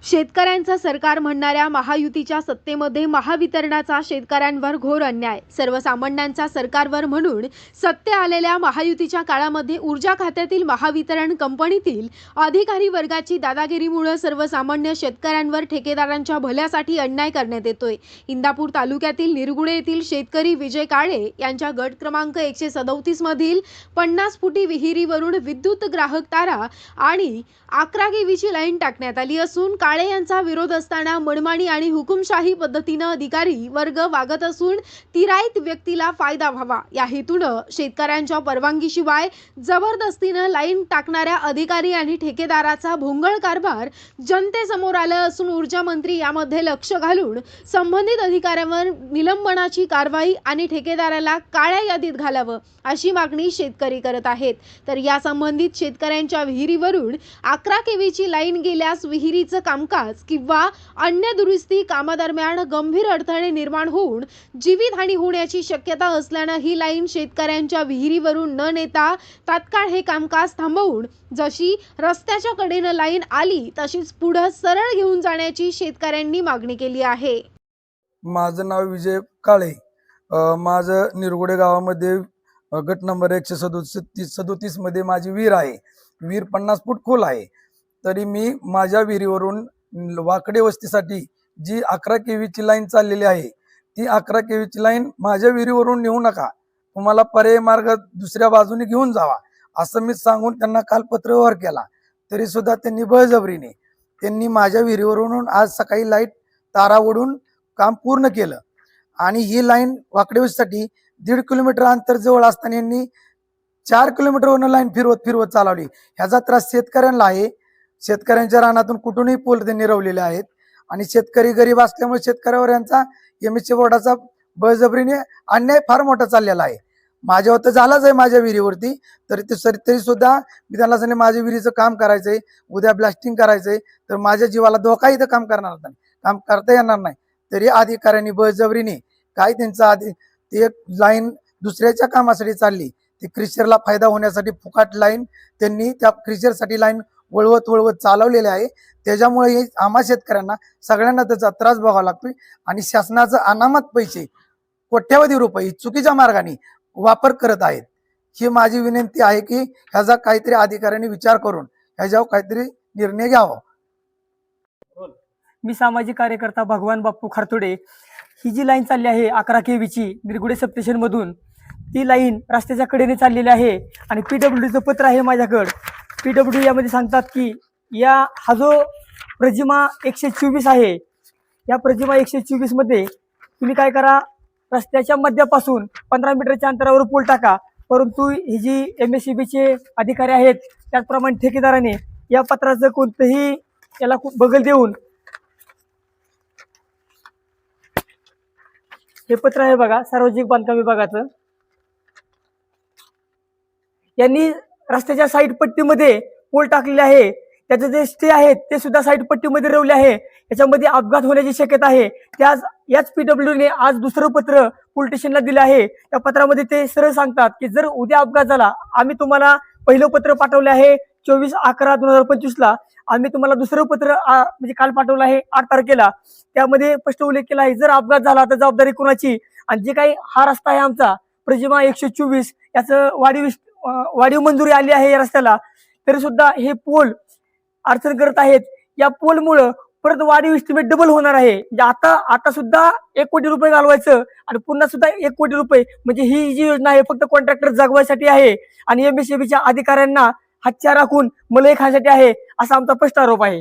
शेतकऱ्यांचं सरकार म्हणणाऱ्या महायुतीच्या सत्तेमध्ये महावितरणाचा शेतकऱ्यांवर घोर अन्याय. सर्वसामान्यांच्या सरकारवर म्हणून सत्ते आलेल्या महायुतीच्या काळामध्ये ऊर्जा खात्यातील महावितरण कंपनीतील अधिकारी वर्गाची दादागिरीमुळे सर्वसामान्य शेतकऱ्यांवर ठेकेदारांच्या भल्यासाठी अन्याय करण्यात येतोय. इंदापूर तालुक्यातील निरगुडे येथील शेतकरी विजय काळे यांच्या गट क्रमांक 137 मधील 50 फुटी विहिरीवरून विद्युत ग्राहक तारा आणि 11 केव्हीची लाईन टाकण्यात आली असून काळे यांचा विरोध असताना मनमानी आणि हुकुमशाही पद्धतीने अधिकारी वर्ग वागत असून तिराईत व्यक्तीला फायदा व्हावा या हेतूनं शेतकऱ्यांच्या परवानगीशिवाय जबरदस्तीने लाईन टाकणाऱ्या अधिकारी आणि ठेकेदाराचा भोंगळ कारभार जनतेसमोर आला असून ऊर्जा मंत्री यामध्ये लक्ष घालून संबंधित अधिकाऱ्यांवर निलंबनाची कारवाई आणि ठेकेदाराला काळ्या यादीत घालावं अशी मागणी शेतकरी करत आहेत. तर या संबंधित शेतकऱ्यांच्या विहिरीवरून 11 केव्हीची लाईन गेल्यास विहिरीचं कामकाज किंवा अन्य दुरुस्ती कामादरम्यान गंभीर अडथळे निर्माण होऊन जीवितहानी होण्याची शक्यता असल्यानं ही लाईन शेतकऱ्यांच्या विहिरीवरून न नेता तात्काळ हे कामकाज थांबवून जशी रस्त्याच्या कडेनं लाईन आली तशीच पुढे सरळ घेऊन जाण्याची शेतकऱ्यांनी मागणी केली आहे. माझं नाव विजय काळे. माझं निरगुडे गावामध्ये गट नंबर 137 मध्ये माझी विहीर आहे. विहीर 50 फूट खोल आहे. तरी मी माझ्या विहिरीवरून वाकडे वस्तीसाठी जी 11 केव्हीची लाईन चाललेली आहे ती 11 केव्हीची लाईन माझ्या विहिरीवरून नेऊ नका, तुम्हाला पर्यायी मार्ग दुसऱ्या बाजूने घेऊन जावा असं मी सांगून त्यांना काल पत्रव्यवहार केला. तरी सुद्धा त्यांनी बळजबरीने त्यांनी माझ्या विहिरीवरून आज सकाळी लाईट तारा ओढून काम पूर्ण केलं आणि ही लाईन वाकडे वस्तीसाठी 1.5 किलोमीटर अंतर जवळ असताना यांनी 4 किलोमीटरवरून लाईन फिरवत चालवली. ह्याचा त्रास शेतकऱ्यांना आहे. शेतकऱ्यांच्या रानातून कुठूनही पोल त्यांनी रवलेले आहेत आणि शेतकरी गरीब असल्यामुळे शेतकऱ्यावर यांचा MSC बोर्डाचा बळजबरीने अन्याय फार मोठा चाललेला आहे. माझ्यावर तर झालाच आहे माझ्या विहिरीवरती. तरी सुद्धा मी त्यांना सांगितलं माझ्या विहिरीचं काम करायचंय, उद्या ब्लास्टिंग करायचंय, तर माझ्या जीवाला धोका इथं काम करणार नाही, काम करता येणार नाही. तरी अधिकाऱ्यांनी बळजबरीने काय त्यांचा ते एक लाईन दुसऱ्याच्या कामासाठी चालली, ती क्रिशरला फायदा होण्यासाठी फुकाट लाईन त्यांनी त्या क्रिशरसाठी लाईन वळवत चालवलेले आहे. त्याच्यामुळे आम्हा शेतकऱ्यांना सगळ्यांना त्याचा त्रास बघावा लागतोय आणि शासनाचं अनामत पैसे कोट्यावधी रुपये चुकीच्या मार्गाने वापर करत आहेत. ही माझी विनंती आहे की ह्याचा काहीतरी अधिकाऱ्यांनी विचार करून ह्याच्यावर काहीतरी निर्णय घ्यावा. मी सामाजिक कार्यकर्ता भगवान बाप्पू खारतोडे. ही जी लाईन चालली आहे 11 केव्हीची निरगुडे सबस्टेशन मधून, ती लाईन रस्त्याच्या कडेने चाललेली आहे आणि PWDचं पत्र आहे माझ्याकडं. PWD यामध्ये सांगतात की हा जो प्रजिमा 124 आहे, या प्रजिमा 124 मध्ये तुम्ही काय करा, रस्त्याच्या मध्यापासून 15 मीटरच्या अंतरावर पूल टाका. परंतु ही जी MSCBचे अधिकारी आहेत त्याचप्रमाणे ठेकेदाराने या पत्राचं कोणतंही याला बगल देऊन, हे पत्र आहे बघा सार्वजनिक बांधकाम विभागाचं, यांनी रस्त्याच्या साईड पट्टीमध्ये पोल टाकलेले आहे. त्याचे जे स्टे आहेत ते सुद्धा साईड पट्टीमध्ये रवले आहे. याच्यामध्ये अपघात होण्याची शक्यता आहे. याच PWDने आज दुसरं पत्र पोलीस स्टेशनला दिलं आहे. त्या पत्रामध्ये ते सरळ सांगतात की जर उद्या अपघात झाला, आम्ही तुम्हाला पहिलं पत्र पाठवले आहे 24/11/2025 ला, आम्ही तुम्हाला दुसरं पत्र म्हणजे काल पाठवलं आहे 8 तारखेला. त्यामध्ये स्पष्ट उल्लेख केला आहे जर अपघात झाला तर जबाबदारी कोणाची. आणि जे काही हा रस्ता आहे आमचा प्रजिमा 124 याचं वाढीव मंजुरी आली आहे या रस्त्याला, तरी सुद्धा हे पोल अडचण करत आहेत. या पोलमुळं परत वाढीव एस्टिमेट डबल होणार आहे. म्हणजे आता सुद्धा 1 कोटी रुपये घालवायचं आणि पुन्हा सुद्धा 1 कोटी रुपये, म्हणजे ही जी योजना आहे फक्त कॉन्ट्रॅक्टर जगवायसाठी आहे आणि MSCBच्या अधिकाऱ्यांना हातच्या राखून मलई खाण्यासाठी आहे असा आमचा स्पष्ट आरोप आहे.